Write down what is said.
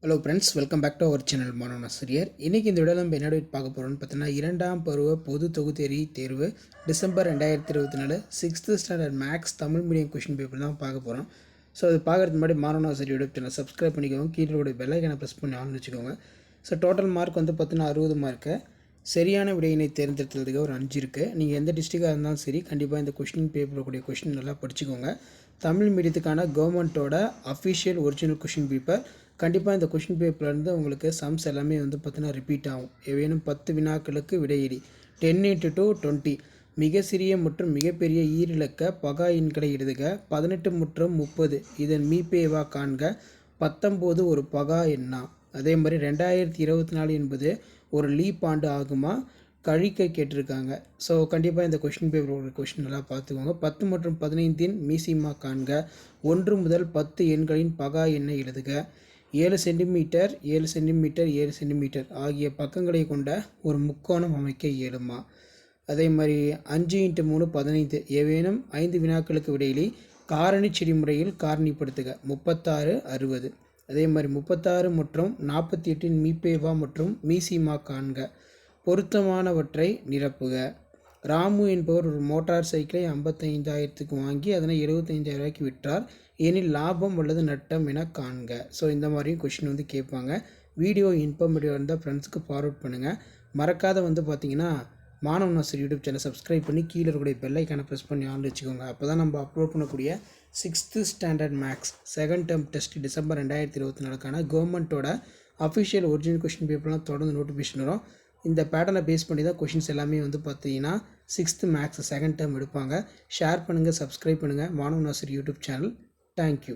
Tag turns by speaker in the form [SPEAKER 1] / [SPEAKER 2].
[SPEAKER 1] Hello friends, welcome back to our channel மாணவன் ஆசிரியர். இன்றைக்கி இந்த வீடியோவில் நம்ம என்ன பார்க்க போகிறோம்னு பார்த்தீங்கன்னா, 2ஆம் பருவ பொது தொகுதி தேர்வு December 2024 6th standard maths Tamil medium question paper தான் பார்க்க போகிறோம். ஸோ அது பார்க்குறதுக்கு முன்னாடி மாணவன் ஆசிரியர் யூடியூப் சேனல் சப்ஸ்கிரைப் பண்ணிக்கோங்க, கீழே கூட பெல் ஐக்கானை ப்ரெஸ் பண்ணி ஆன் வச்சுக்கோங்க. ஸோ டோட்டல் மார்க் வந்து பார்த்தீங்கன்னா 60 மார்க்கு. சரியான விடையினை தேர்ந்தெடுத்ததுக்கு ஒரு 5 இருக்குது. நீங்கள் எந்த டிஸ்ட்ரிக்டாக இருந்தாலும் சரி, கண்டிப்பாக இந்த கொஷின் பேப்பரில் கூடிய கொஷின் நல்லா படிச்சுக்கோங்க. தமிழ் மீடியத்துக்கான கவர்மெண்ட்டோட அஃபிஷியல் ஒரிஜினல் கொஷின் பேப்பர். கண்டிப்பாக இந்த கொஷின் பேப்பர்லேருந்து உங்களுக்கு சம்ஸ் எல்லாமே வந்து பார்த்தீங்கன்னா ரிப்பீட் ஆகும். ஏதேனும் 10 வினாக்களுக்கு விடையிடி 10 × 2 20. மிக சிறிய மற்றும் மிகப்பெரிய ஈரிலக்க பகா எண்களை எழுதுக. 18 மற்றும் 30 இதன் மீப்பேவா காண்க. 19 ஒரு பகா எண்ணா. அதே மாதிரி 2024 என்பது ஒரு லீப் ஆண்டு ஆகுமா கழிக்க கேட்டிருக்காங்க. ஸோ கண்டிப்பாக இந்த கொஷின் பேப்பர் ஒரு கொஷின் நல்லா பார்த்துக்கோங்க. 10 மற்றும் 15 மீசிமா காண்க. 1 முதல் 10 எண்களின் பகா எண்ணை எழுதுக. 7 சென்டிமீட்டர் 7 சென்டிமீட்டர் 7 சென்டிமீட்டர் ஆகிய பக்கங்களை கொண்ட ஒரு முக்கோணம் அமைக்க இயலுமா. அதே மாதிரி 5 × 3 15. ஏதேனும் 5 வினாக்களுக்கு விடையிலி காரணி செடிமுறையில் காரணிப்படுத்துக. 36 60. அதே மாதிரி 36 மற்றும் 48 மீப்பேவா மற்றும் மீசிமா காண்க. பொருத்தமானவற்றை நிரப்புக. ராமு என்பவர் ஒரு மோட்டார் சைக்கிளை 55,000க்கு வாங்கி அதனை 75,000 ரூபாய்க்கு விற்றார். எனில் லாபம் அல்லது நட்டம் என காண்க. ஸோ இந்த மாதிரியும் கொஷின் வந்து கேட்பாங்க. வீடியோ இன்ஃபர்மேட்டிவ் இருந்தால் ஃப்ரெண்ட்ஸுக்கு ஃபார்வர்ட் பண்ணுங்கள். மறக்காத வந்து பார்த்தீங்கன்னா மாணவன் ஆசிரியர் யூடியூப் சேனல் சப்ஸ்கிரைப் பண்ணி கீழே இருக்கக்கூடிய பெல் ஐக்கானை ப்ரெஸ் பண்ணி ஆன் வச்சுக்கோங்க. அப்போ தான் நம்ம அப்லோட் பண்ணக்கூடிய 6th standard maths second term test December 2024 கவர்மெண்ட்டோட அஃபிஷியல் ஒரிஜினல் கொஷின் பேப்பர்லாம் தொடர்ந்து நோட்டிஃபிகேஷன் வரும். இந்த பேட்டர்னை பேஸ் பண்ணி தான் கொஷின்ஸ் எல்லாமே வந்து பார்த்தீங்கன்னா 6th மேக்ஸ் செகண்ட் டேர்ம் எடுப்பாங்க. ஷேர் பண்ணுங்கள், சப்ஸ்கிரைப் பண்ணுங்கள் மாணவன் ஆசிரியர் யூடியூப் சேனல். தேங்க்யூ.